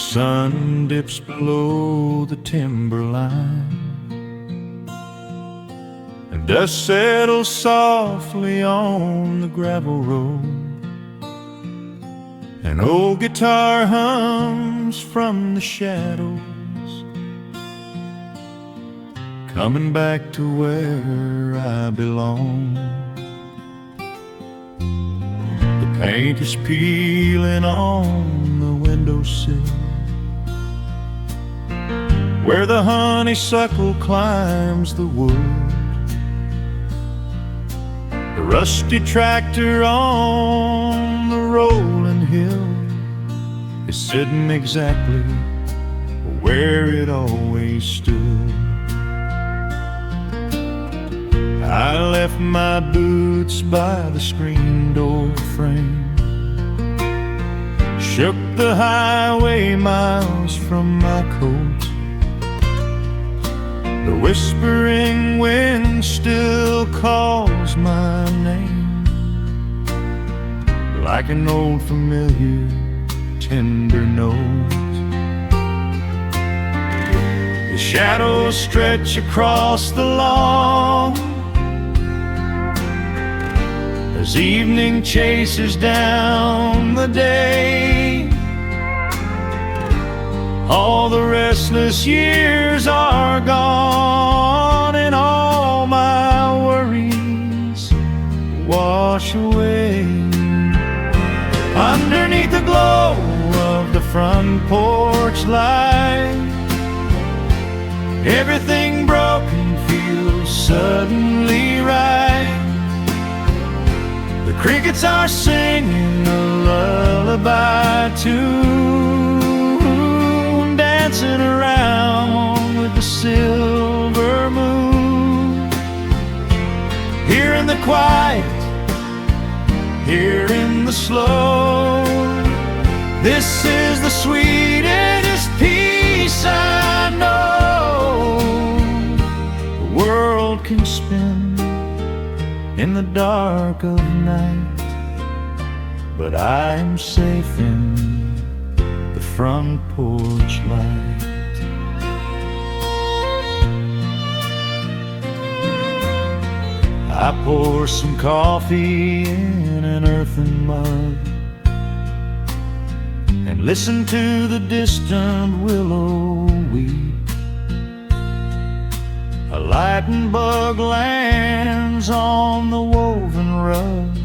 sun dips below the timberline, and dust settles softly on the gravel road. An old guitar hums from the shadows, coming back to where I belong. The paint is peeling on the windowsill, where the honeysuckle climbs the wood. The rusty tractor on the rolling hill is sitting exactly where it always stood. I left my boots by the screen door frame, shook the highway miles from my coat. The whispering wind still calls my name, like an old familiar tender note. The shadows stretch across the lawn as evening chases down the day. All the restless years are gone, and all my worries wash away. Underneath the glow of the front porch light, everything broken feels suddenly right. The crickets are singing a lullaby tune, dancing around with the silver moon. Here in the quiet, here in the slow, this is the sweetest peace I know. The world can spin in the dark of night, but I am safe in the front porch light. I pour some coffee in an earthen mug and listen to the distant willow weep. A lightning bug lands on the woven rug,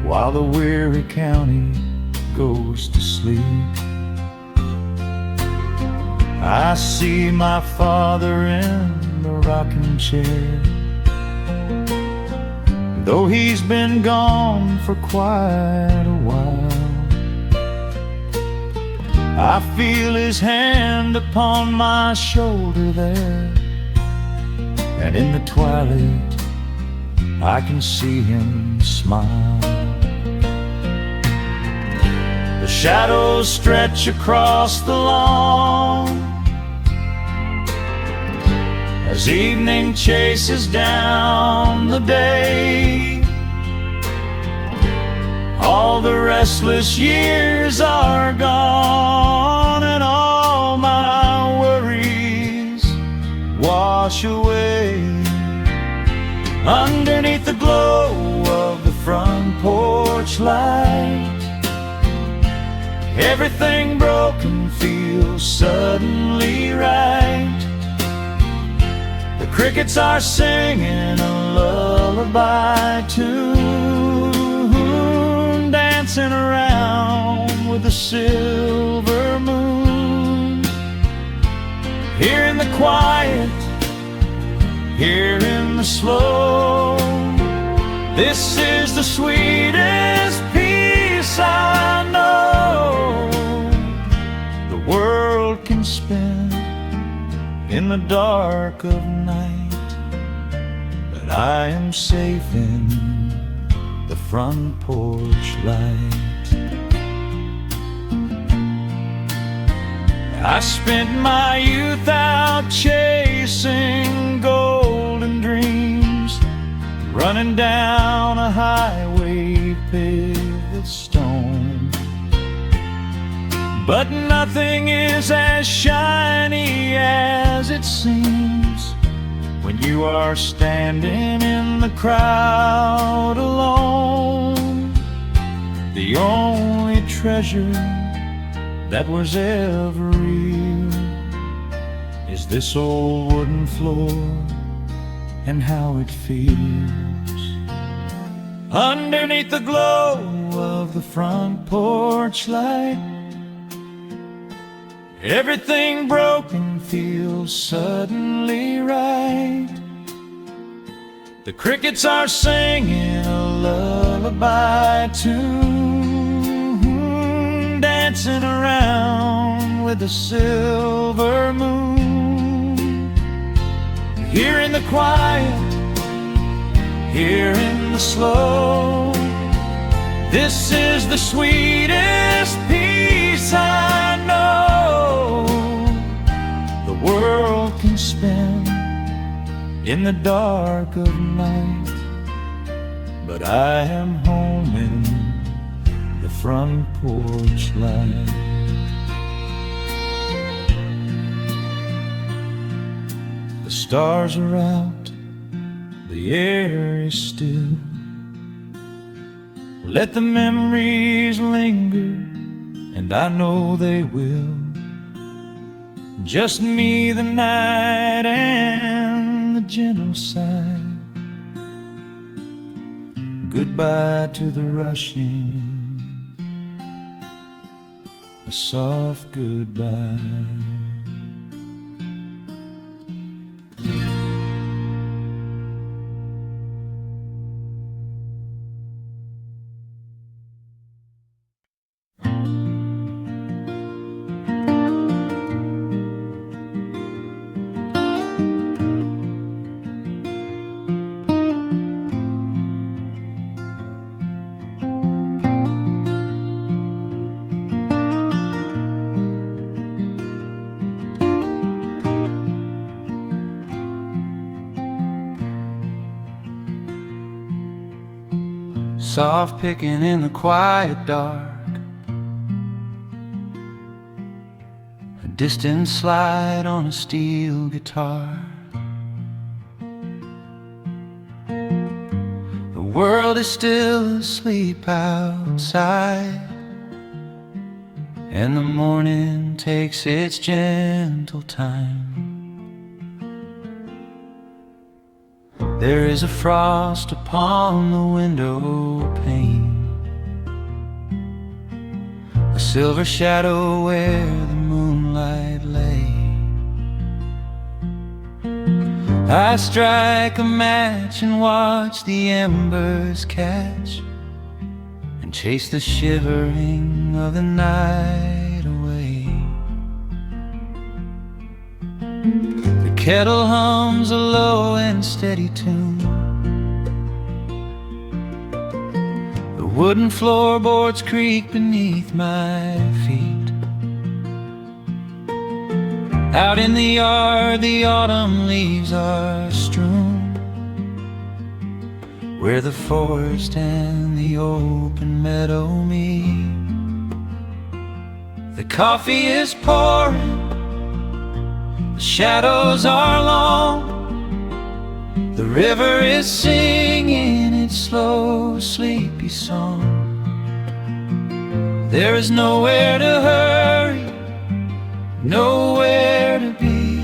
while the weary county goes to sleep. I see my father in the rocking chair, though he's been gone for quite a while. I feel his hand upon my shoulder there, and in the twilight I can see him smile. The shadows stretch across the lawn as evening chases down the day. All the restless years are gone, and all my worries wash away. Underneath the glow of the front porch light, everything broken feels suddenly right. The crickets are singing a lullaby tune, dancing around with the silver moon. Here in the quiet, here in the slow, this is the sweetest peace I know. The world can spin in the dark of night, but I am safe in the front porch light. I spent my youth out chasing golden dreams, running down a highway paved with stone. but nothing is as shiny as it seems when you are standing in the crowd alone. The only treasure that was ever real is this old wooden floor and how it feels. Underneath the glow of the front porch light, everything broken feels suddenly right. The crickets are singing a lullaby tune, dancing around with the silver moon. Here in the quiet, here in the slow, this is the sweetest peace I know the world can spend in the dark of night. But I am home in the front porch light. The stars are out, the air is still. Let the memories linger, and I know they will. Just me, the night, and the gentle sigh. Goodbye to the rushing, a soft goodbye. Soft picking in the quiet dark, a distant slide on a steel guitar. The world is still asleep outside, and the morning takes its gentle time. There is a frost upon the window pane, a silver shadow where the moonlight lay. I strike a match and watch the embers catch, and chase the shivering of the night away. The kettle hums a low and steady tune, the wooden floorboards creak beneath my feet. Out in the yard, the autumn leaves are strewn, where the forest and the open meadow meet. The coffee is pouring, the shadows are long, the river is singing its slow, sleepy song. There is nowhere to hurry, nowhere to be,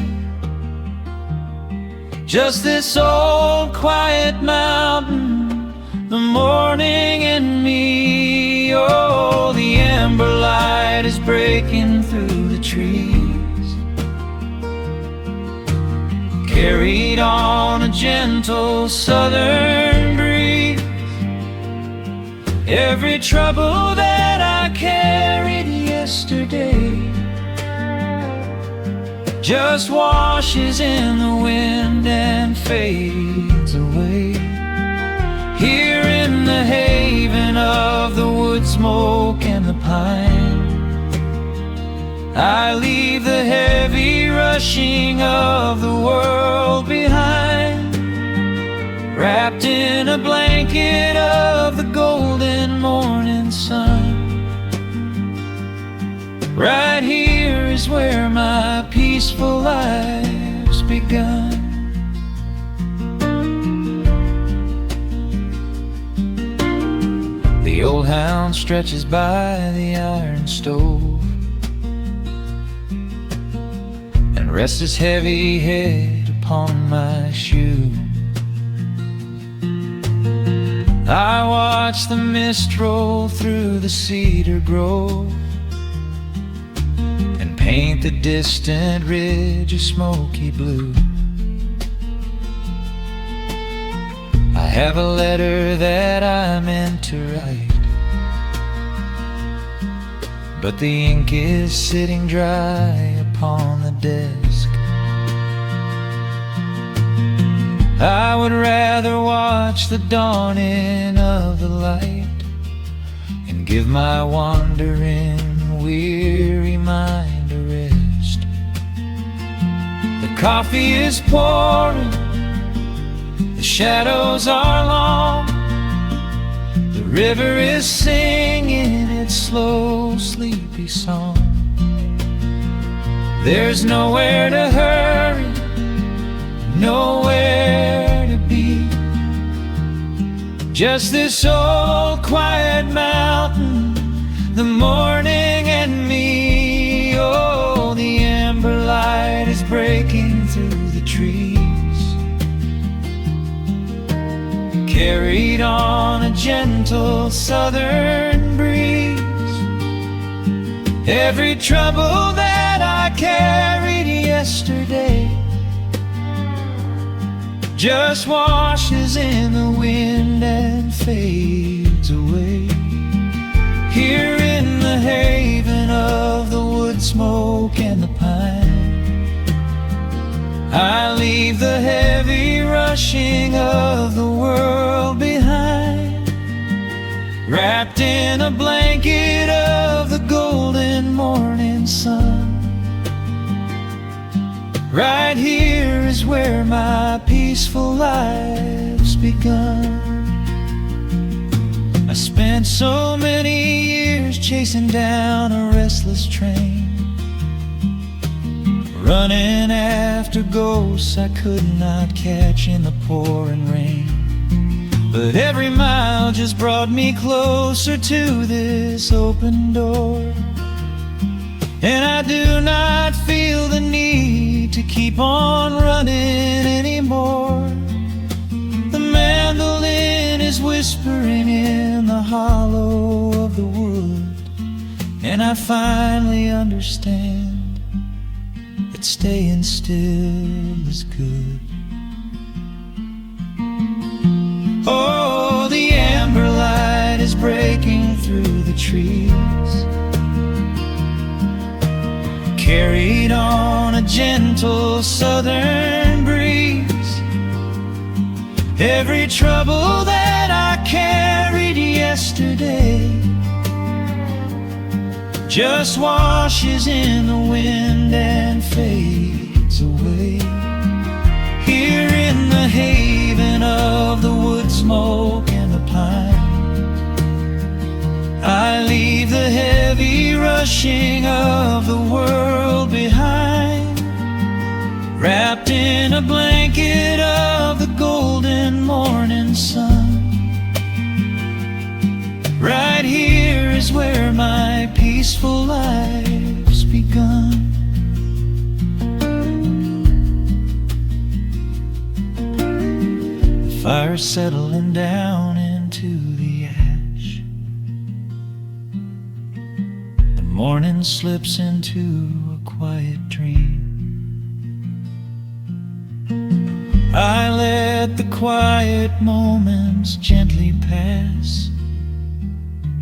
just this old quiet mountain, the morning and me. Oh, the amber light is breaking through the trees, carried on a gentle southern breeze. Every trouble that I carried yesterday just washes in the wind and fades away. Here in the haven of the wood smoke and the pine, I leave the heavy rushing of the world behind, wrapped in a blanket of the golden morning sun. Right here is where my peaceful life's begun. The old hound stretches by the iron stove and rests his heavy head upon my shoe. I watch the mist roll through the cedar grove and paint the distant ridge a smoky blue. I have a letter that I meant to write, but the ink is sitting dry upon the desk. I would rather watch the dawning of the light and give my wandering, weary mind a rest. The coffee is pouring, the shadows are long, the river is singing its slow, sleepy song. There's nowhere to hurry, nowhere to be, just this old quiet mountain, the morning and me. Oh, the amber light is breaking through the trees, carried on a gentle southern breeze. Every trouble that I carried yesterday just washes in the wind and fades away. Here in the haven of the wood smoke and the pine, I leave the heavy rushing of the world behind, wrapped in a blanket of the golden morning sun. Right here is where my peaceful life's begun. I spent so many years chasing down a restless train, running after ghosts I could not catch in the pouring rain. But every mile just brought me closer to this open door, and I do not feel the need to keep on running anymore. The mandolin is whispering in the hollow of the wood, and I finally understand that staying still is good. Oh, the amber light is breaking through the trees, carried on a gentle southern breeze. Every trouble that I carried yesterday just washes in the wind and fades away. Here in the haven of the wood smoke and the pine, I leave the heavy rushing of the world behind, wrapped in a blanket of the golden morning sun. Right here is where my peaceful life's begun. The fire's settling down into the ash, the morning slips into a quiet dream. I let the quiet moments gently pass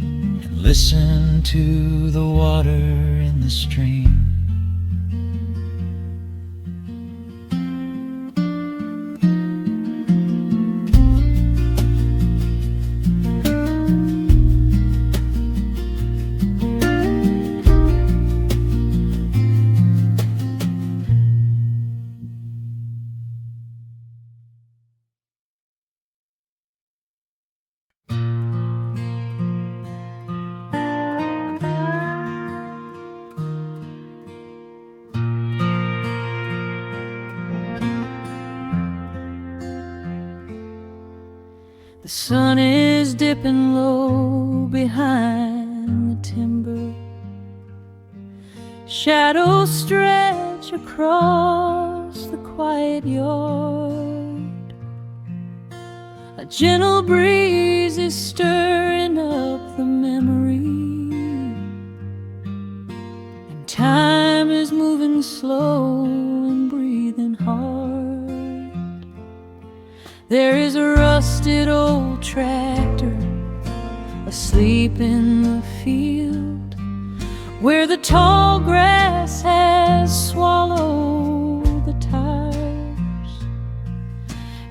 and listen to the water in the stream. The sun is dipping low behind the timber. Shadows stretch across the quiet yard. A gentle breeze is stirring up the memory, and time is moving slow and breathing hard. There is a rusted old tractor asleep in the field, where the tall grass has swallowed the tires,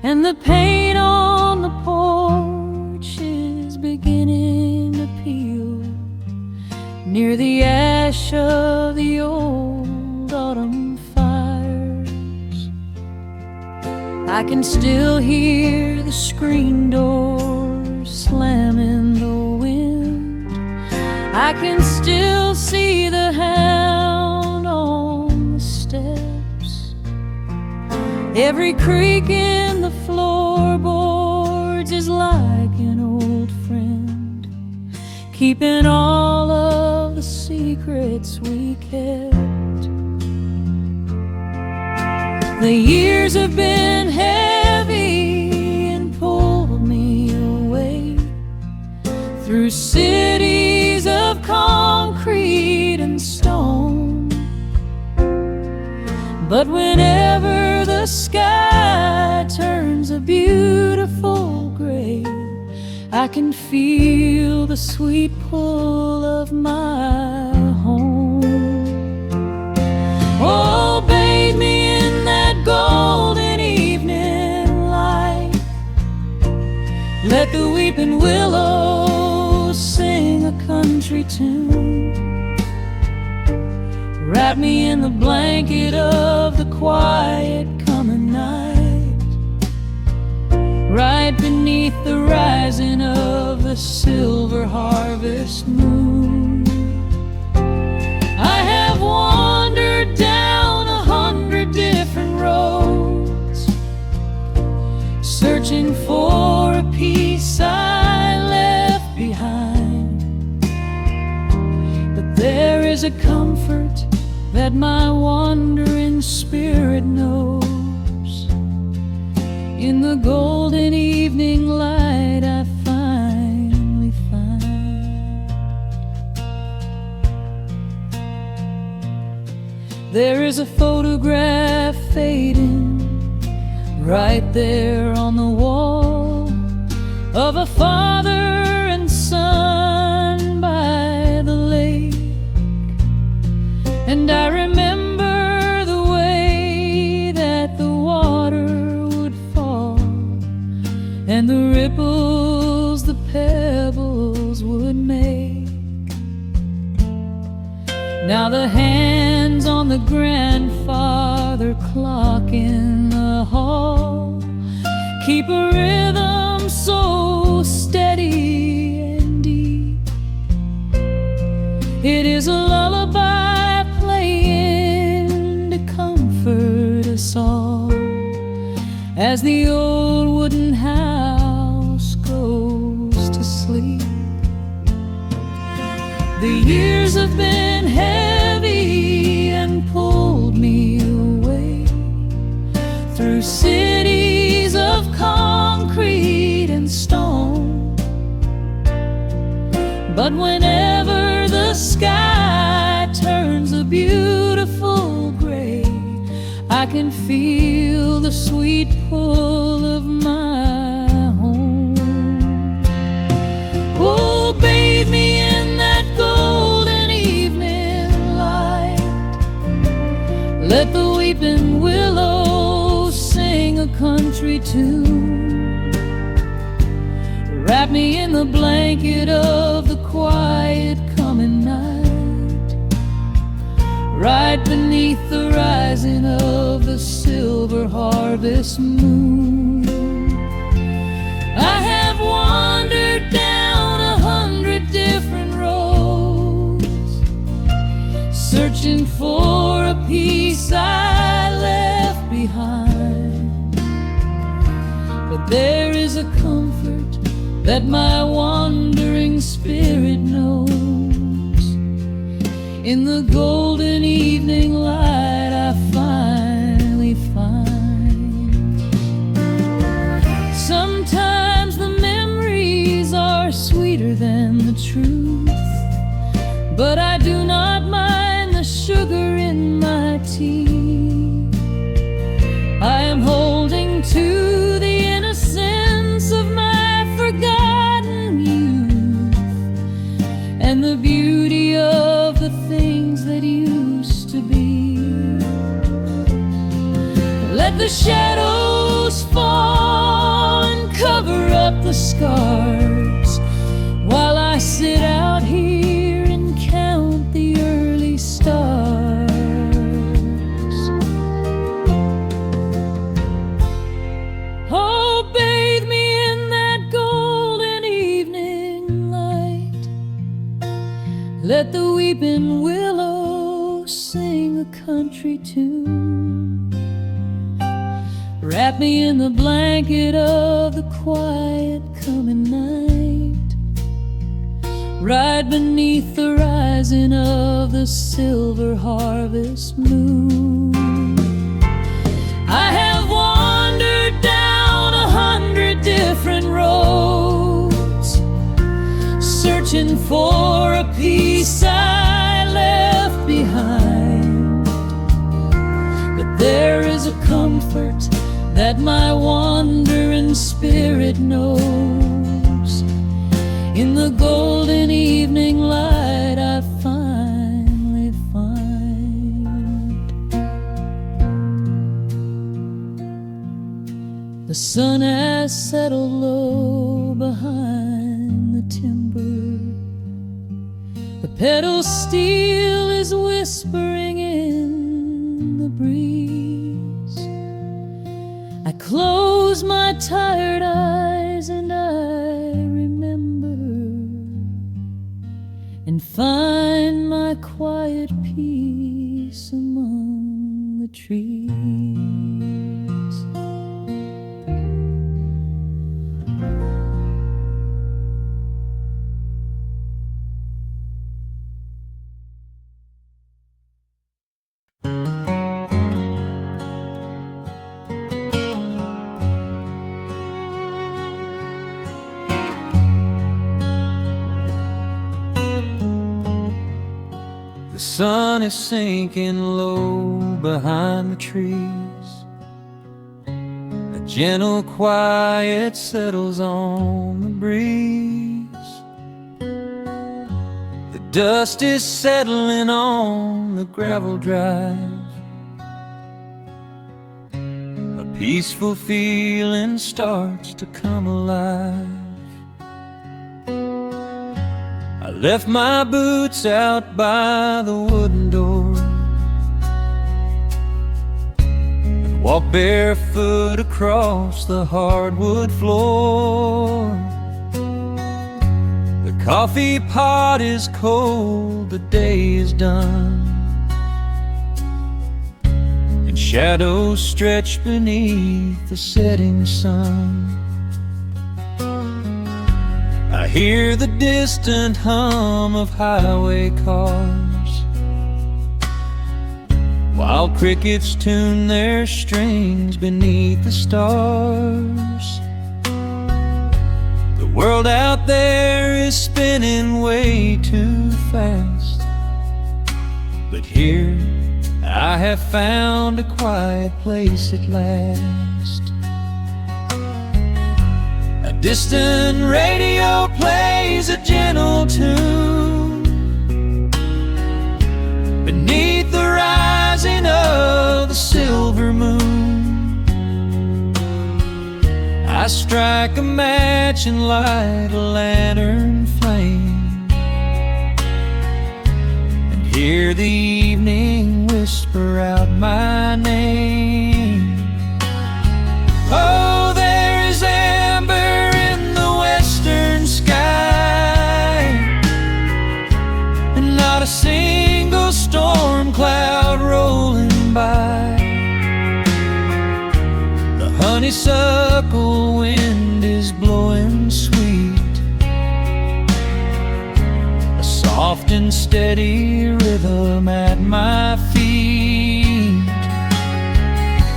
and the paint on the porch is beginning to peel near the ash of the old autumn fires. I can still hear the screen door slam in the wind. I can still see the hound on the steps. Every creak in the floorboards is like an old friend, keeping all of the secrets we kept. The years have been heavy and pulled me away through cities of concrete and stone. But whenever the sky turns a beautiful gray, I can feel the sweet pull of my home. Oh, bathe me in that golden evening light. Let the weeping willows sing a country tune. Wrap me in the blanket of the quiet coming night, right beneath the rising of the silver harvest moon. I have wandered down 100 different roads, searching for a piece I left behind. But there is a comfort that my wandering spirit knows. In the golden evening light I finally find. There is a photograph fading right there on the wall, of a father and son by the lake. And I remember the way that the water would fall, and the ripples the pebbles would make. Now the hands on the grandfather clock in the hall keep a rhythm so steady and deep. It is a lullaby playing to comfort us all as the old wooden house goes to sleep. The years have been heavy and pulled me away through cities of concrete and stone. But whenever the sky turns a beautiful gray, I can feel the sweet pull of my home. Oh, bathe me in that golden evening light. Let the weeping willows sing a country tune. Wrap me in the blanket of the quiet coming night, right beneath the rising of the silver harvest moon. I have wandered down 100 different roads, searching for a piece I left behind. But there is a comfort that my wandering spirit knows. In the golden evening light I finally find. Sometimes the memories are sweeter than the truth, but I do not mind the sugar in my tea. I am holding to the innocence of my forgotten youth, and the beauty of the things that used to be. Let the shadows fall and cover up the scars, while I sit out here and count the early stars. Oh, bathe me in that golden evening light. Let the weeping willow sing a country tune. Wrap me in the blanket of the quiet coming night. Ride beneath the rising of the silver harvest moon. I have wandered down 100 different roads, searching for a piece I left behind. But there is a comfort that my wandering spirit knows. In the golden evening light I finally find. The sun has settled low behind the timber. The pedal steel is whispering in the breeze. I close my tired eyes and I remember, and find my quiet peace among the trees. The sun is sinking low behind the trees. A gentle quiet settles on the breeze. The dust is settling on the gravel drive. A peaceful feeling starts to come alive. I left my boots out by the wooden door and walked barefoot across the hardwood floor. The coffee pot is cold, the day is done, and shadows stretch beneath the setting sun. I hear the distant hum of highway cars, while crickets tune their strings beneath the stars. The world out there is spinning way too fast, but here I have found a quiet place at last. A distant radio plays a gentle tune beneath the rising of the silver moon. I strike a match and light a lantern flame, and hear the evening whisper out my name. Oh, there is amber in the western sky, and not a single storm cloud rolling by. The honeysuckle wind is blowing sweet and steady rhythm at my feet.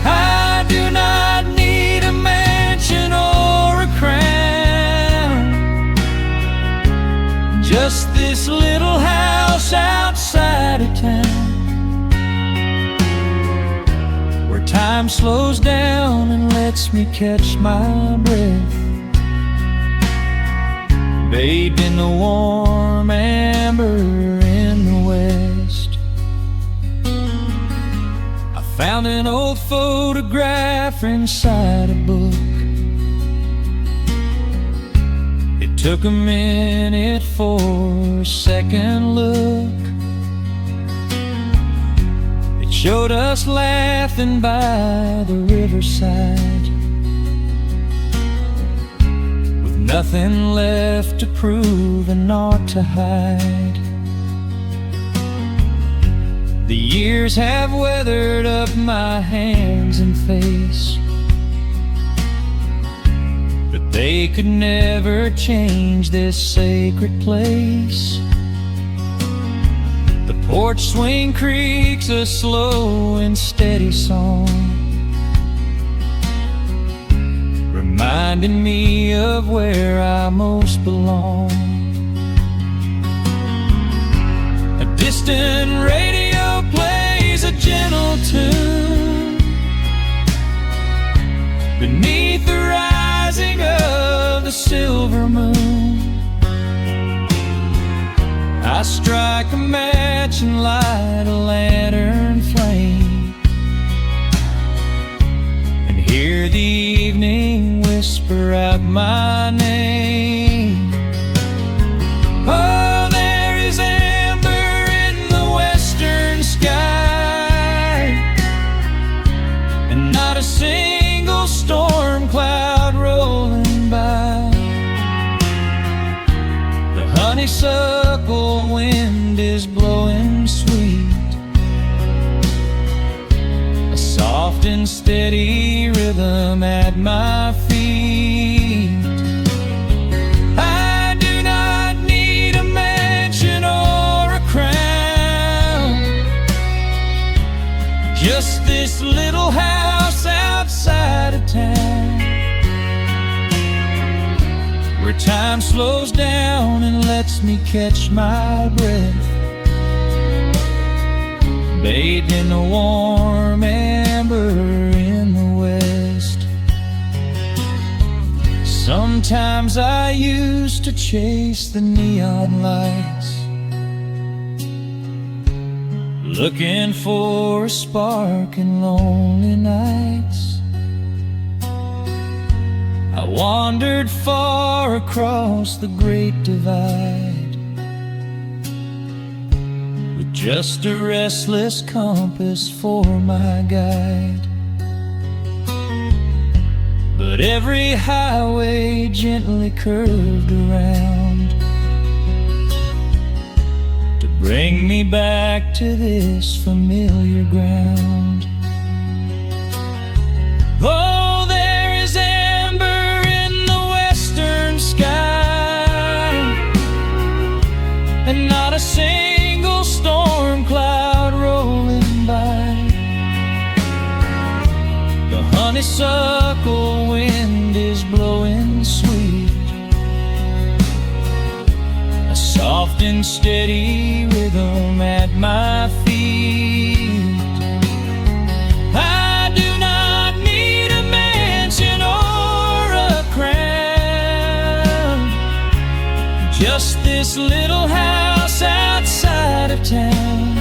I do not need a mansion or a crown, just this little house outside of town, where time slows down and lets me catch my breath, bathed in the warm amber in the west. I found an old photograph inside a book. It took a minute for a second look. It showed us laughing by the riverside, nothing left to prove and naught to hide. The years have weathered up my hands and face, but they could never change this sacred place. The porch swing creaks a slow and steady song, reminding me of where I most belong. A distant radio plays a gentle tune beneath the rising of the silver moon. I strike a match and light a lantern flame, and hear the evening whisper out my name. Oh, there is amber in the western sky, and not a single storm cloud rolling by. The honeysuckle wind is blowing sweet, a soft and steady rhythm at my feet. I do not need a mansion or a crown, just this little house outside of town, where time slows down and lets me catch my breath, bathed in the warm amber in the west. Sometimes I used to chase the neon lights, looking for a spark in lonely nights. I wandered far across the great divide, with just a restless compass for my guide. But every highway gently curved around to bring me back to this familiar ground. Oh, there is amber in the western sky, and not a single storm cloud rolling by. The honeysuckle wind is blowing sweet, a soft and steady rhythm at my feet. I do not need a mansion or a crown, just this little house outside of town,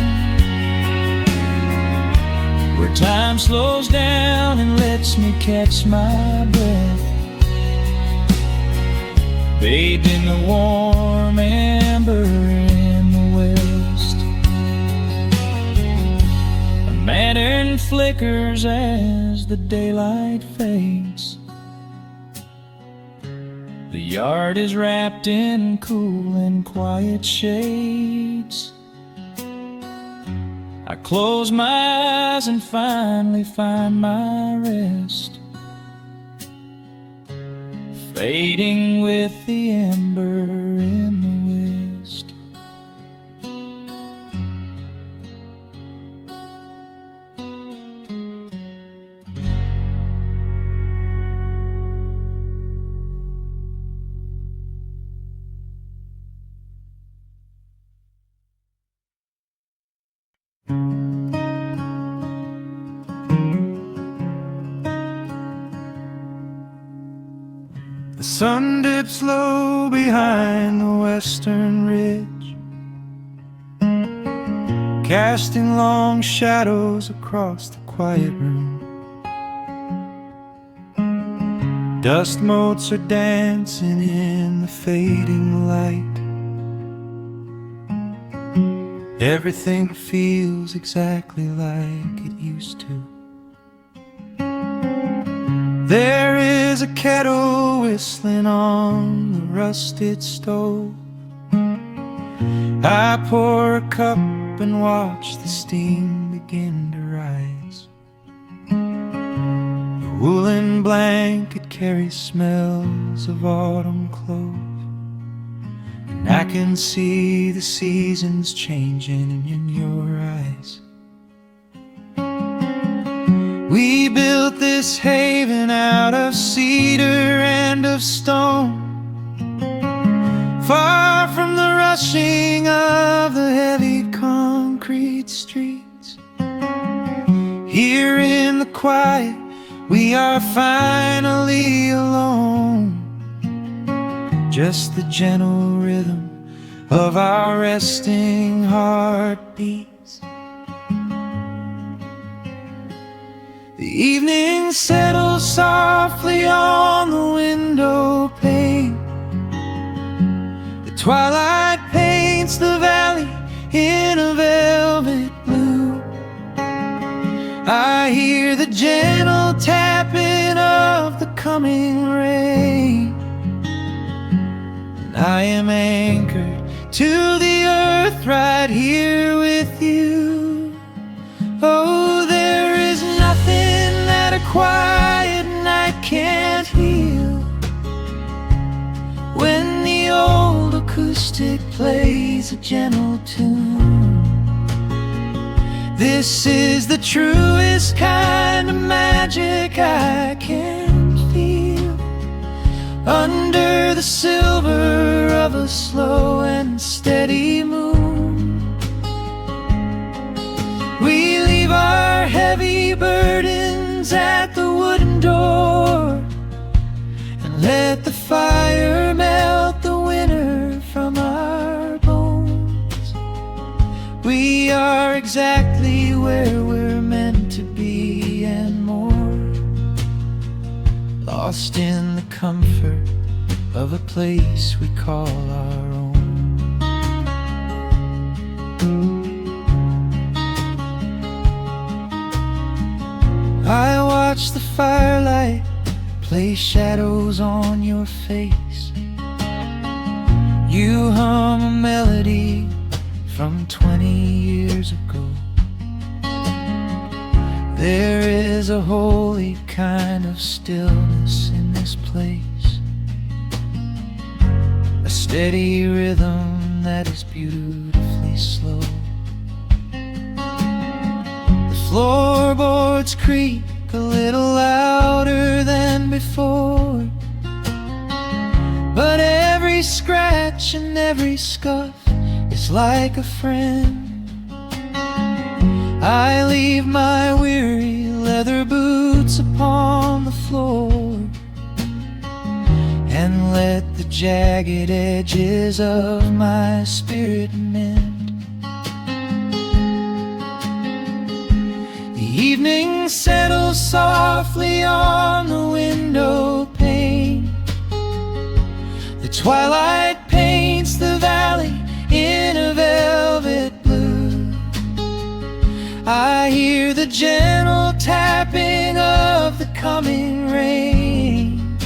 where time slows down and lets me catch my breath, bathed in the warm amber in the west. A lantern flickers as the daylight fades. The yard is wrapped in cool and quiet shades. I close my eyes and finally find my rest, fading with the ember in the west. The sun dips low behind the western ridge, casting long shadows across the quiet room. Dust motes are dancing in the fading light. Everything feels exactly like it used to. There is a kettle whistling on the rusted stove. I pour a cup and watch the steam begin to rise. The woolen blanket carries smells of autumn clothes, and I can see the seasons changing in your eyes. We built this haven out of cedar and of stone, far from the rushing of the heavy concrete streets. Here in the quiet, we are finally alone. Just the gentle rhythm of our resting heartbeats. The evening settles softly on the window pane. The twilight paints the valley in a velvet blue. I hear the gentle tapping of the coming rain, and I am anchored to the earth right here with you. Oh, there is nothing that a quiet night can't heal, when the old acoustic plays a gentle tune. This is the truest kind of magic I can feel, under the silver of a slow and steady moon. We leave our heavy burdens at the wooden door, and let the fire melt the winter from our bones. We are exactly where we're meant to be and more, lost in the comfort of a place we call our own. I watch the firelight play shadows on your face. You hum a melody from 20 years ago. There is a holy kind of stillness in this place, a steady rhythm that is beautifully slow. The floorboards creak a little louder than before, but every scratch and every scuff is like a friend. I leave my weary leather boots upon the floor, and let the jagged edges of my spirit mend. The evening settles softly on the window pane. The twilight paints the valley in a velvet blue. I hear the gentle tapping of the coming rain,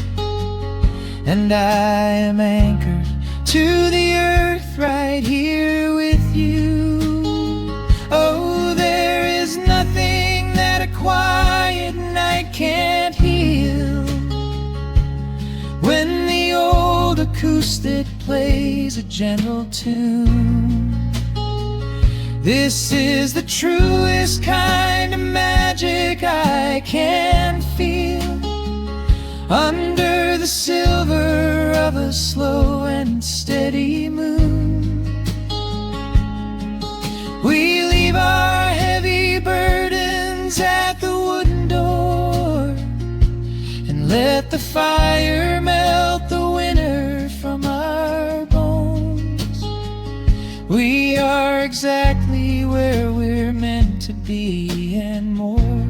and I am anchored to the earth right here with you. Oh, there is nothing that a quiet night can't heal, when the old acoustic plays a gentle tune. This is the truest kind of magic I can feel, under the silver of a slow and steady moon. We leave our heavy burdens at the wooden door, and let the fire melt the exactly where we're meant to be and more,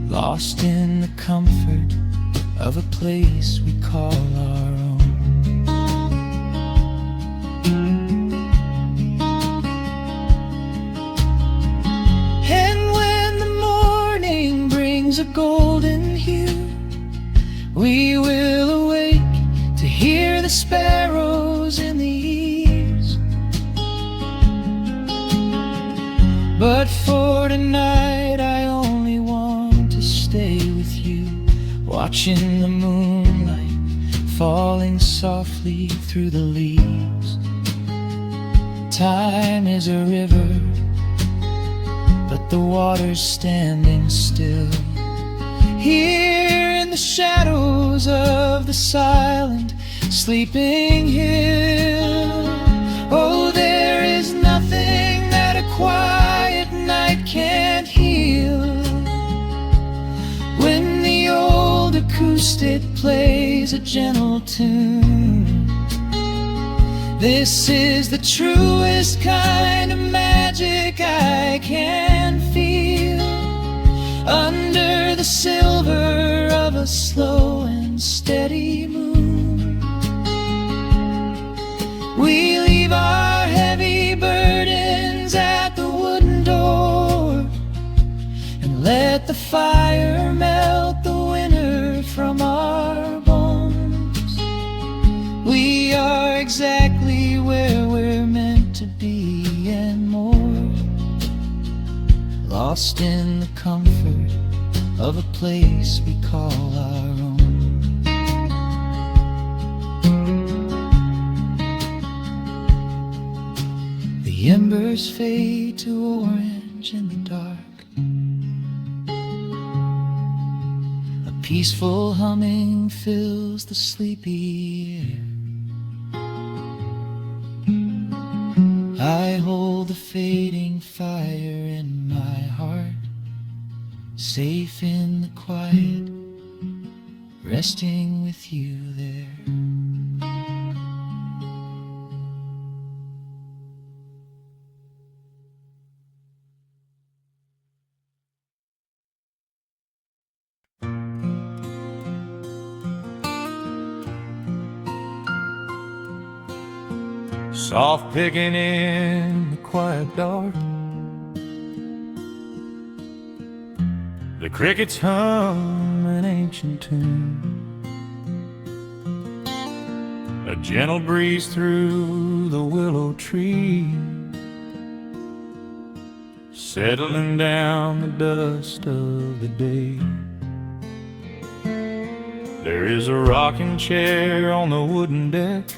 lost in the comfort of a place we call our own. And when the morning brings a golden hue, we will awake to hear the sparrows in the eaves. But for tonight I only want to stay with you, watching the moonlight falling softly through the leaves. Time is a river, but the water's standing still. Here in the shadows of the silent, sleeping hill. Oh, there is nothing that a quiet night can't heal. When the old acoustic plays a gentle tune, this is the truest kind of magic I can feel. Under the silver of a slow and steady moon, we leave our heavy burdens at the wooden door and let the fire melt the winter from our bones. We are exactly where we're meant to be and more, lost in the comfort of a place we call our own. The embers fade to orange in the dark. A peaceful humming fills the sleepy air. I hold the fading fire in my heart, safe in the quiet, resting with you there. Soft picking in the quiet dark, the crickets hum an ancient tune. A gentle breeze through the willow tree, settling down the dust of the day. There is a rocking chair on the wooden deck,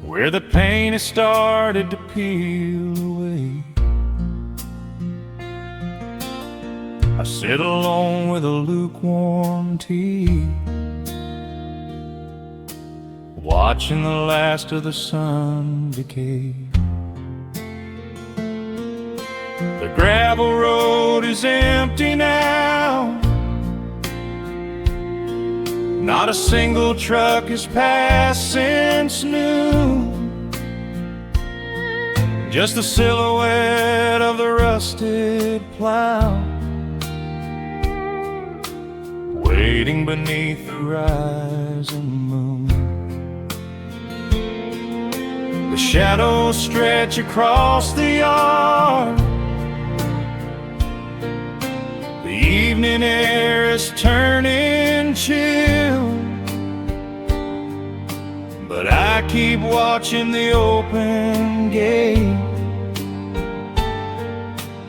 where the paint has started to peel away. I sit alone with a lukewarm tea, watching the last of the sun decay. The gravel road is empty now, not a single truck has passed since noon. Just the silhouette of the rusted plow, waiting beneath the rising moon. The shadows stretch across the yard, the evening air is turning chill, but I keep watching the open gate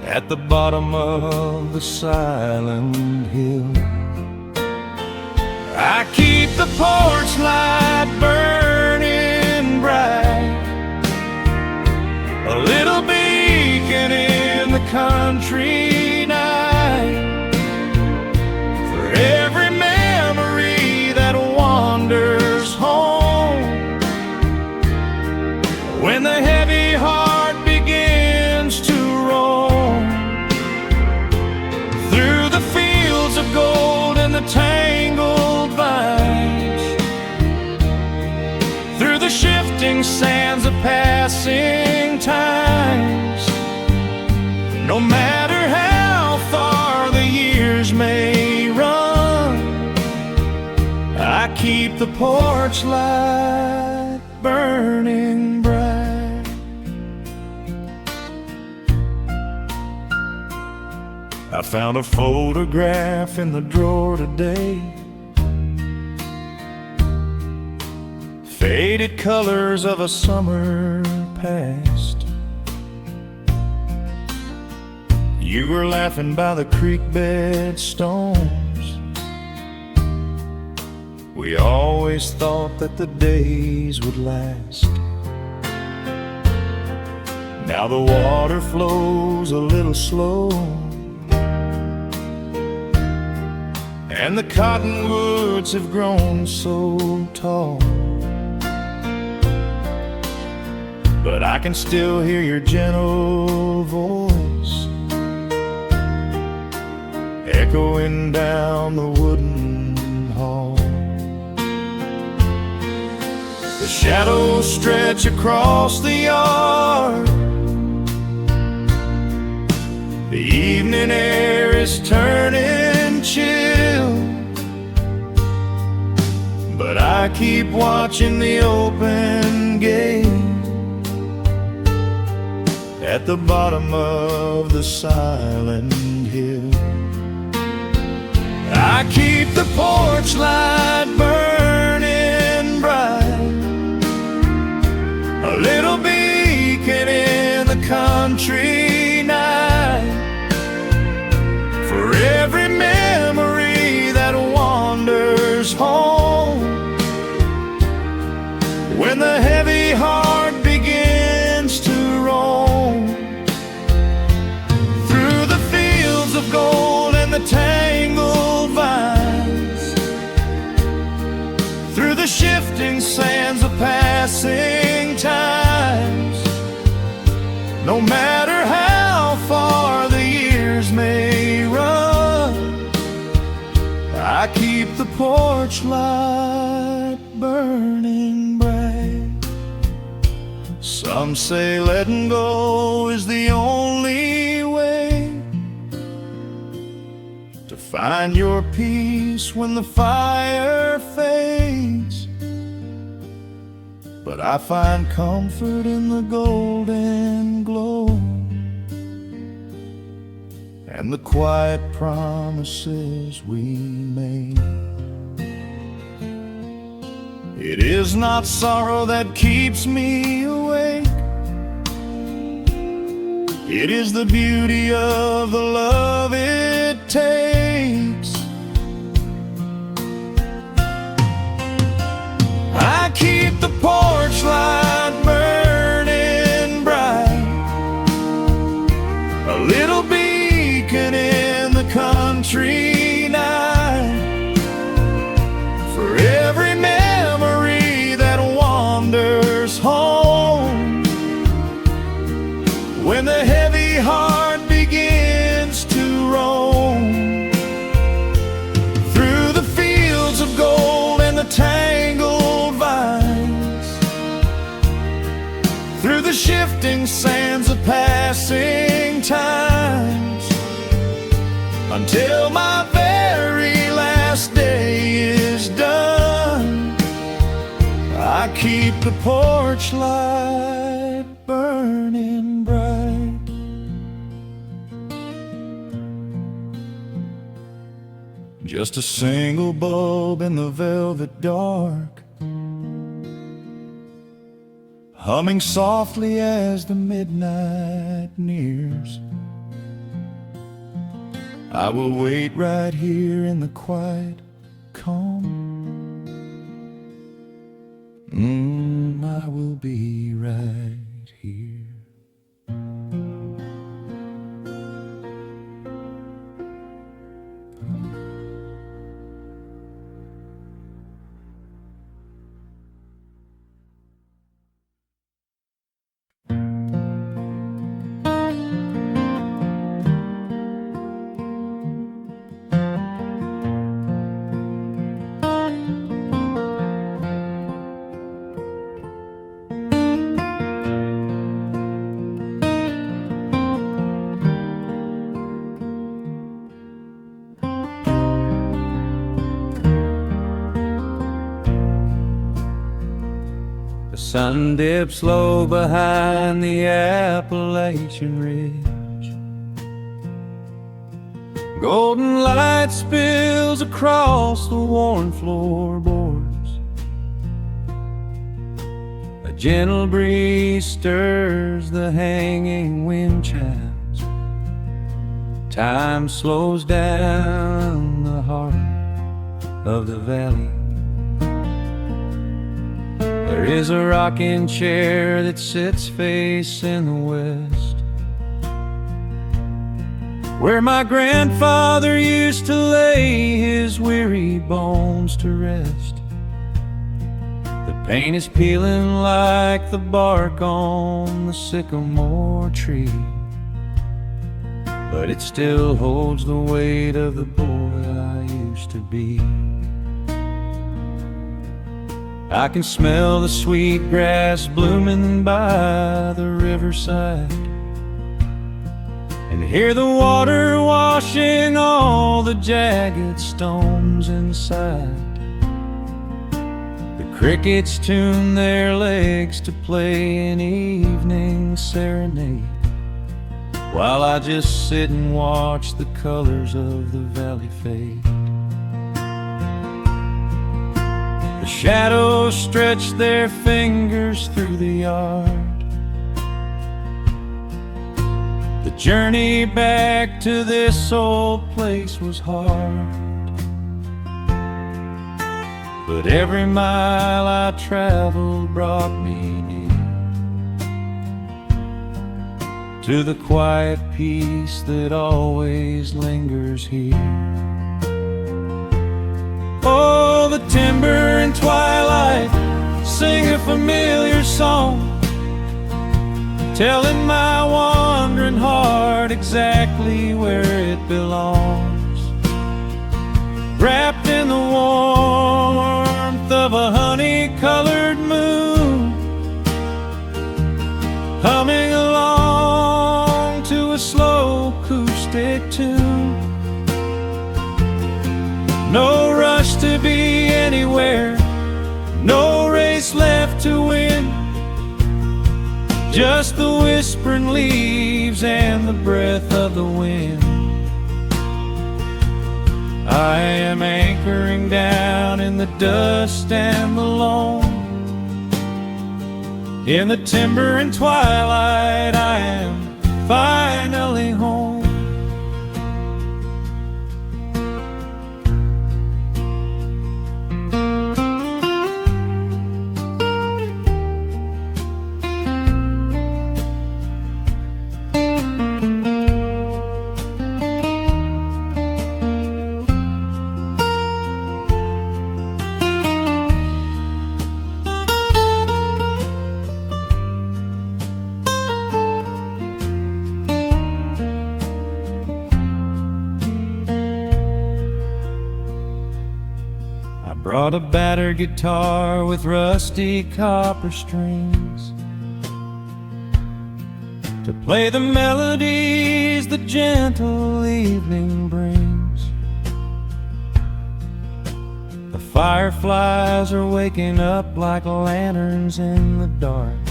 at the bottom of the silent hill. I keep the porch light burning bright, a little beacon in the country night, for every memory that wanders home. When the heavy heart begins to roam through the fields of gold and the tangled vines, through the shifting shifting sands of passing times. No matter how far the years may run, I keep the porch light burning bright. I found a photograph in the drawer today, faded colors of a summer past. You were laughing by the creek bed stones. We always thought that the days would last. Now the water flows a little slow, and the cottonwoods have grown so tall. But I can still hear your gentle voice echoing down the wooden hall. The shadows stretch across the yard. The evening air is turning chill, but I keep watching the open gate at the bottom of the silent hill. I keep the porch light burning bright, a little beacon in the country night, for every memory that wanders home. When the heavy heart begins to roam through the fields of gold and the tangled vines, through the shifting sands of passing times, no matter how far the years may run, I keep the porch light burning bright. Some say letting go is the only way to find your peace when the fire fades, but I find comfort in the golden glow and the quiet promises we made. It is not sorrow that keeps me awake, it is the beauty of the love it takes. I keep the porch light burning bright, a little beacon in the country night, for every memory that wanders home. When the heavy heart begins to roam through the fields of gold and the tangled vines, through the shifting sands of passing times, until my very last day is done, I keep the porch light burning bright. Just a single bulb in the velvet dark, humming softly as the midnight nears. I will wait right here in the quiet calm. I will be right here. sun dips low behind the Appalachian Ridge. Golden light spills across the worn floorboards. A gentle breeze stirs the hanging wind chimes. Time slows down the heart of the valley. There is a rocking chair that sits facing the west, where my grandfather used to lay his weary bones to rest. The paint is peeling like the bark on the sycamore tree, but it still holds the weight of the boy I used to be. I can smell the sweet grass blooming by the riverside, and hear the water washing all the jagged stones inside. The crickets tune their legs to play an evening serenade, while I just sit and watch the colors of the valley fade. The shadows stretch their fingers through the yard. The journey back to this old place was hard, but every mile I traveled brought me near to the quiet peace that always lingers here. Oh, the timber and twilight sing a familiar song, telling my wandering heart exactly where it belongs. Wrapped in the warmth of a honey-colored moon, humming along to a slow acoustic tune. No rush to be anywhere, no race left to win, just the whispering leaves and the breath of the wind. I am anchoring down in the dust and the loam. In the timber and twilight I am finally home. Brought a battered guitar with rusty copper strings to play the melodies the gentle evening brings. The fireflies are waking up like lanterns in the dark,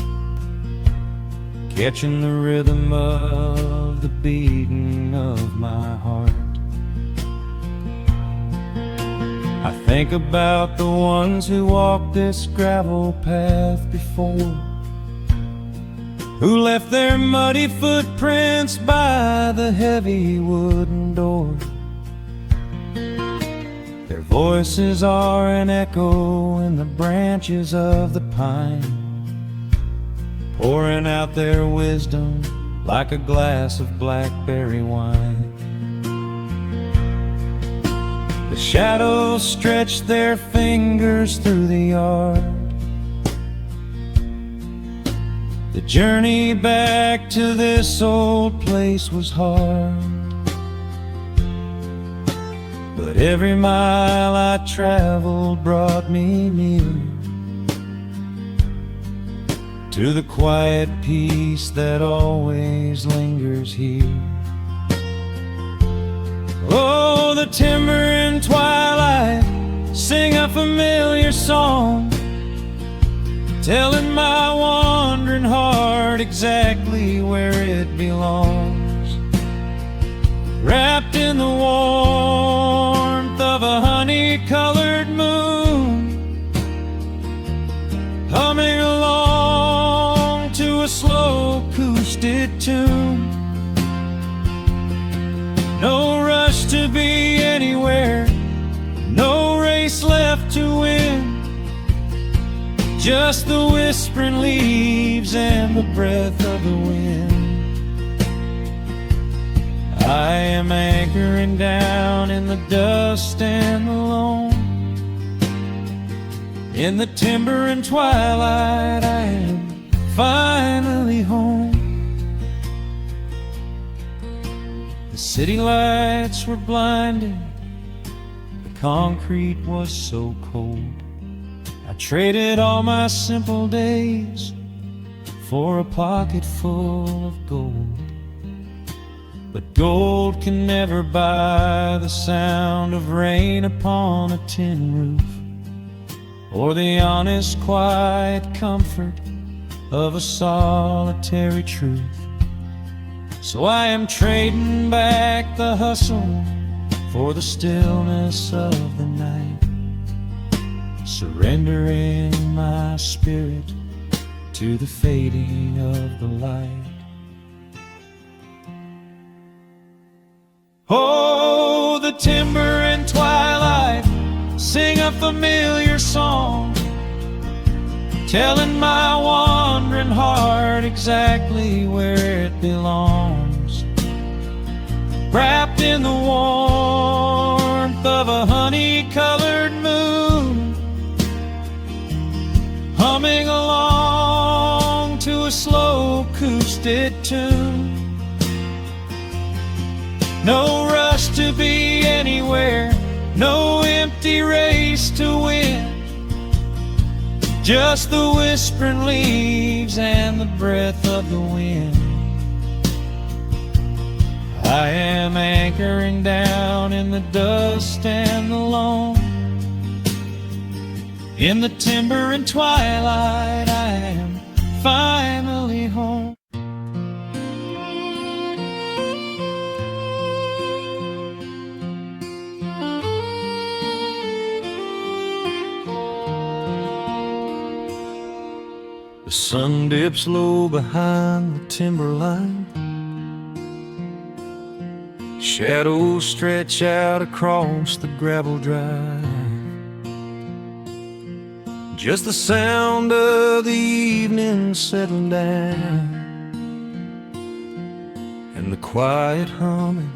catching the rhythm of the beating of my heart. I think about the ones who walked this gravel path before, who left their muddy footprints by the heavy wooden door. Their voices are an echo in the branches of the pine, pouring out their wisdom like a glass of blackberry wine. The shadows stretch their fingers through the yard. The journey back to this old place was hard, but every mile I traveled brought me near to the quiet peace that always lingers here. Oh, the timber and twilight sing a familiar song, telling my wandering heart exactly where it belongs. Wrapped in the warmth of a honey-colored moon, humming along to a slow acoustic tune. No rush to be anywhere, no race left to win, just the whispering leaves and the breath of the wind. I am anchoring down in the dust and the loam. In the timber and twilight, I am finally home. The city lights were blinding, the concrete was so cold. I traded all my simple days for a pocket full of gold. But gold can never buy the sound of rain upon a tin roof, or the honest, quiet comfort of a solitary truth. So I am trading back the hustle for the stillness of the night, surrendering my spirit to the fading of the light. Oh, the timber and twilight sing a familiar song, telling my wandering heart exactly where it belongs. Wrapped in the warmth of a honey-colored moon, humming along to a slow acoustic tune. No rush to be anywhere, no empty race to win, just the whispering leaves and the breath of the wind. I am anchoring down in the dust and the loam. In the timber and twilight, I am finally home. The sun dips low behind the timberline, shadows stretch out across the gravel drive. Just the sound of the evening settling down, and the quiet humming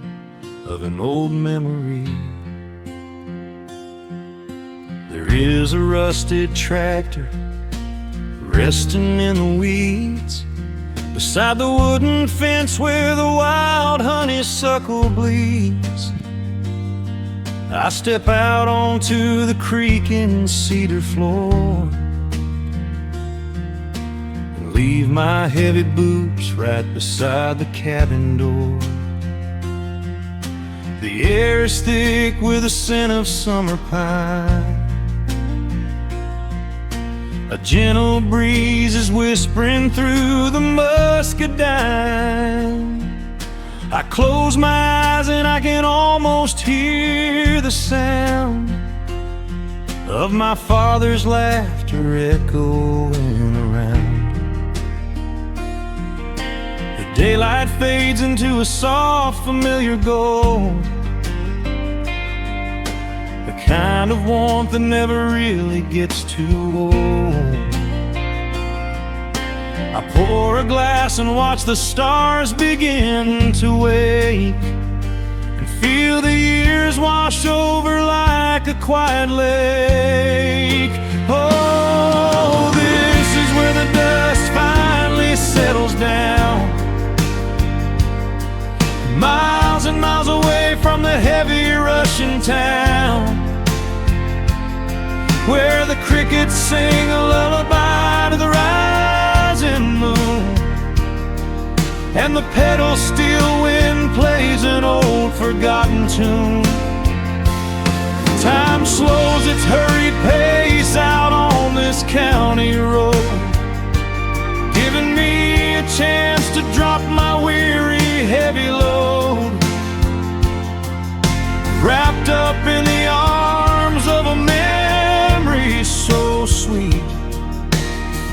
of an old memory. There is a rusted tractor resting in the weeds beside the wooden fence where the wild honeysuckle bleeds. I step out onto the creaking cedar floor and leave my heavy boots right beside the cabin door. The air is thick with the scent of summer pine. A gentle breeze is whispering through the muscadine. I close my eyes and I can almost hear the sound of my father's laughter echoing around. The daylight fades into a soft, familiar gold, the kind of warmth that never really gets too old. I pour a glass and watch the stars begin to wake, and feel the years wash over like a quiet lake. Oh, this is where the dust finally settles down, miles and miles away from the heavy Russian town, where the crickets sing a lullaby to the rising moon, and the pedal steel wind plays an old forgotten tune. Time slows its hurried pace out on this county road, chance to drop my weary, heavy load, wrapped up in the arms of a memory so sweet,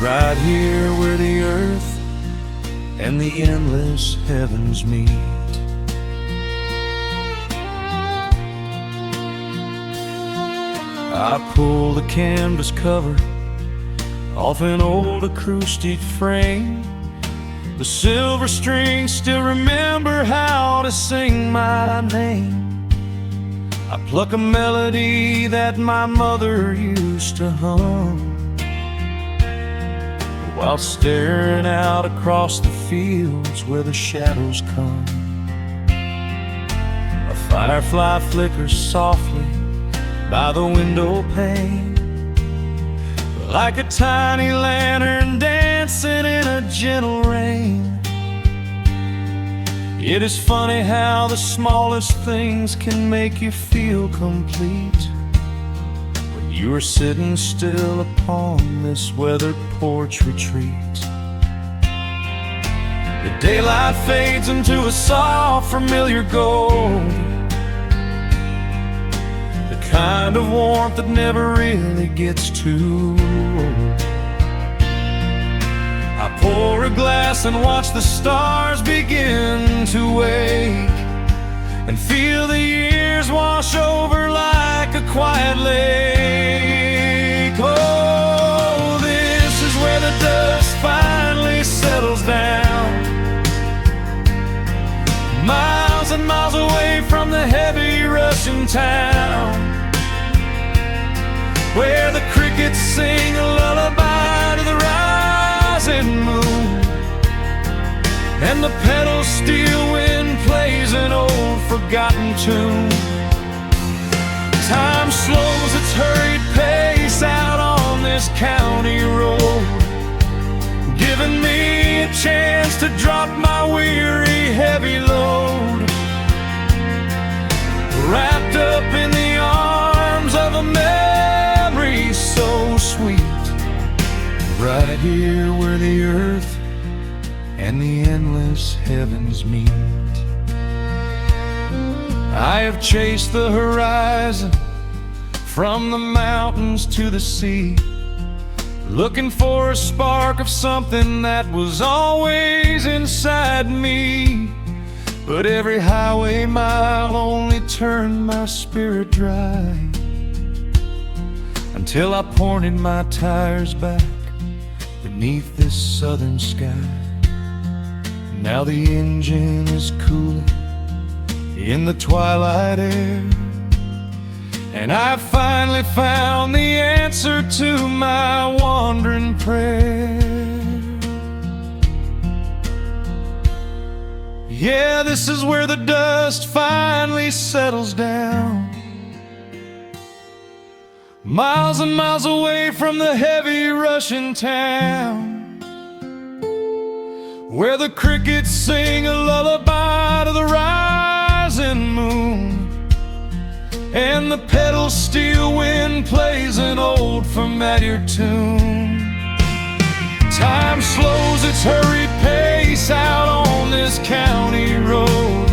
right here where the earth and the endless heavens meet. I pull the canvas cover off an old acoustic frame. The silver strings still remember how to sing my name. I pluck a melody that my mother used to hum while staring out across the fields where the shadows come. A firefly flickers softly by the window pane, like a tiny lantern dancing in a gentle rain. It is funny how the smallest things can make you feel complete when you are sitting still upon this weathered porch retreat. The daylight fades into a soft, familiar gold, kind of warmth that never really gets too old. I pour a glass and watch the stars begin to wake, and feel the years wash over like a quiet lake. Oh, this is where the dust finally settles down, miles and miles away from the heavy Russian town, where the crickets sing a lullaby to the rising moon, and the pedal steel wind plays an old forgotten tune. Time slows its hurried pace out on this county road, giving me a chance to drop my weary, heavy load, wrapped up in the arms of a memory so sweet, right here where the earth and the endless heavens meet. I have chased the horizon from the mountains to the sea, looking for a spark of something that was always inside me. But every highway mile only turned my spirit dry, until I pointed my tires back beneath this southern sky. Now the engine is cooling in the twilight air, and I finally found the answer to my wandering prayer. Yeah, this is where the dust finally settles down, miles and miles away from the heavy Russian town, where the crickets sing a lullaby to the rising moon, and the pedal steel wind plays an old familiar tune. Time slows its hurried pace out on this county road,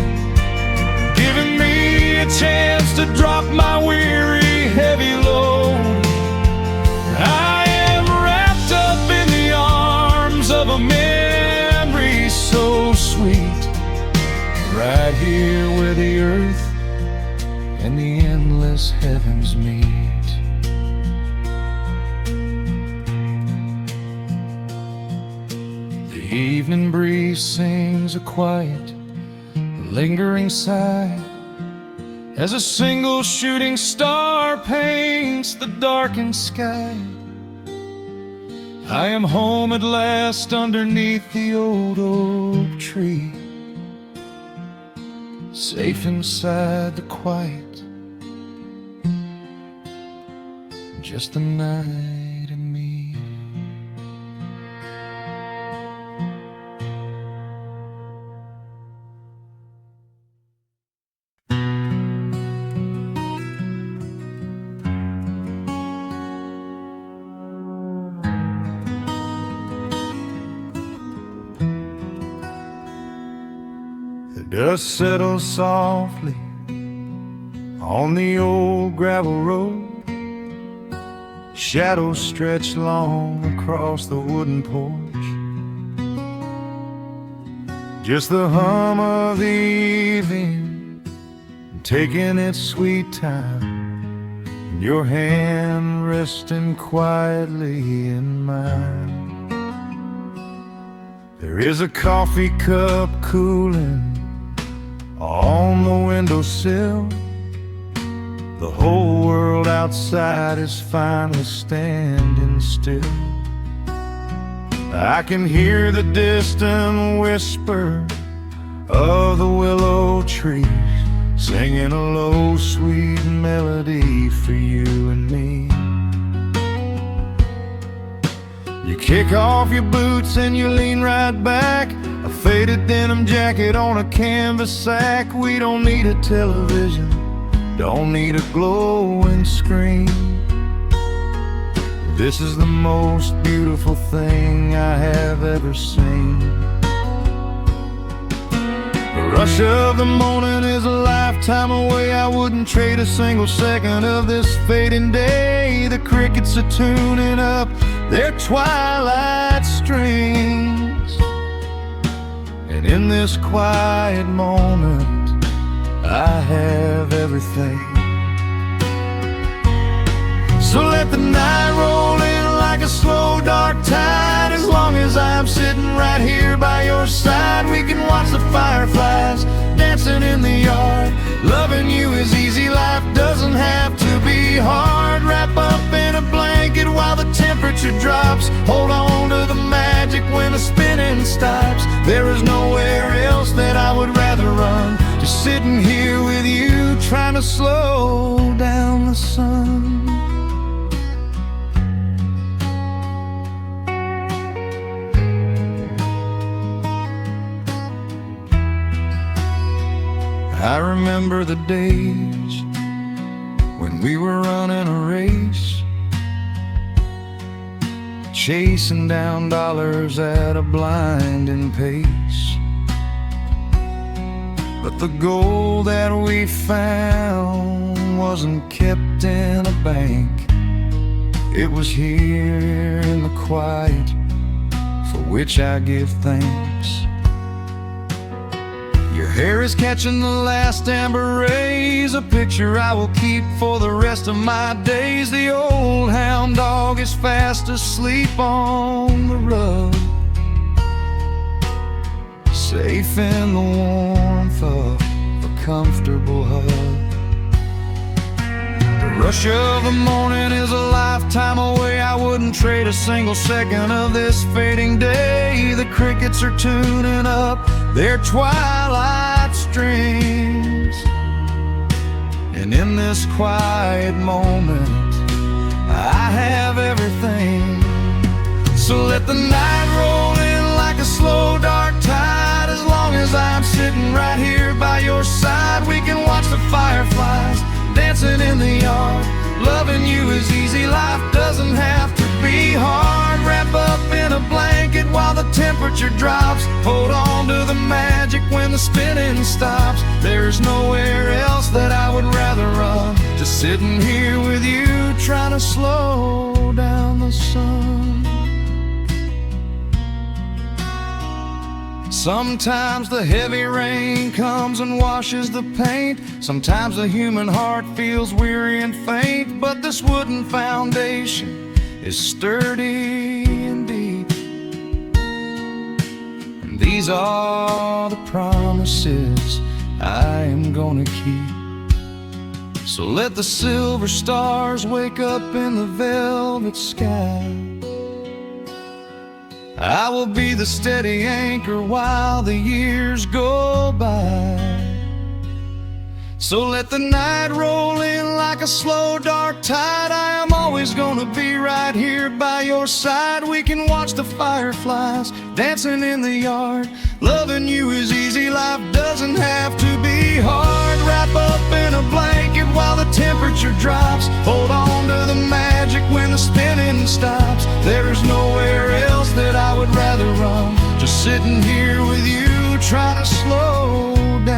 giving me a chance to drop my weary, heavy load. I am wrapped up in the arms of a memory so sweet, right here where the earth and the endless heavens meet. The evening breeze sings a quiet, lingering sigh as a single shooting star paints the darkened sky. I am home at last underneath the old oak tree, safe inside the quiet, just the night and me. Dust settles softly on the old gravel road. Shadows stretch long across the wooden porch. Just the hum of the evening taking its sweet time, and your hand resting quietly in mine. There is a coffee cup cooling on the windowsill. The whole world outside is finally standing still. I can hear the distant whisper of the willow trees, singing a low, sweet melody for you and me. You kick off your boots and you lean right back, a faded denim jacket on a canvas sack. We don't need a television, don't need a glowing screen. This is the most beautiful thing I have ever seen. The rush of the morning is a lifetime away. I wouldn't trade a single second of this fading day. The crickets are tuning up their twilight strings, and in this quiet moment I have everything. So let the night roll in like a slow dark tide. As long as I'm sitting right here by your side, we can watch the fireflies dancing in the yard. Loving you is easy, life doesn't have to be hard. Wrap up in a blanket while the temperature drops. Hold on to the magic when the spinning stops. There is nowhere else that I would rather run, just sitting here with you, trying to slow down the sun. I remember the days when we were running a race, chasing down dollars at a blinding pace. But the gold that we found wasn't kept in a bank. It was here in the quiet, for which I give thanks. Your hair is catching the last amber rays, a picture I will keep for the rest of my days. The old hound dog is fast asleep on the rug, safe in the warmth of a comfortable hug. The rush of the morning is a lifetime away. I wouldn't trade a single second of this fading day. The crickets are tuning up their twilight strings, and in this quiet moment I have everything. So let the night roll in like a slow dark tide. As long as I'm sitting right here by your side, we can watch the fireflies dancing in the yard. Loving you is easy, life doesn't have to be hard. Wrap up in a blanket while the temperature drops. Hold on to the magic when the spinning stops. There's nowhere else that I would rather run, just sitting here with you, trying to slow down the sun. Sometimes the heavy rain comes and washes the paint. Sometimes the human heart feels weary and faint. But this wooden foundation is sturdy and deep, and these are the promises I am gonna keep. So let the silver stars wake up in the velvet sky. I will be the steady anchor while the years go by. So let the night roll in like a slow dark tide. I am always gonna be right here by your side. We can watch the fireflies dancing in the yard. Loving you is easy, life doesn't have to be hard. Wrap up in a blanket while the temperature drops. Hold on to the magic when the spinning stops. There's nowhere else that I would rather run, just sitting here with you, trying to slow down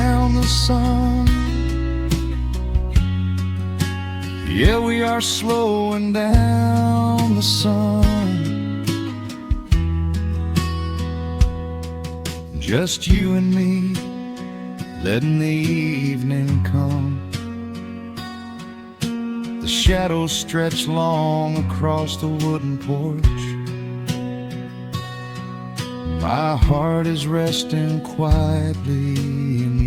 we are slowing down the sun. Just you and me, letting the evening come. The shadows stretch long across the wooden porch. My heart is resting quietly in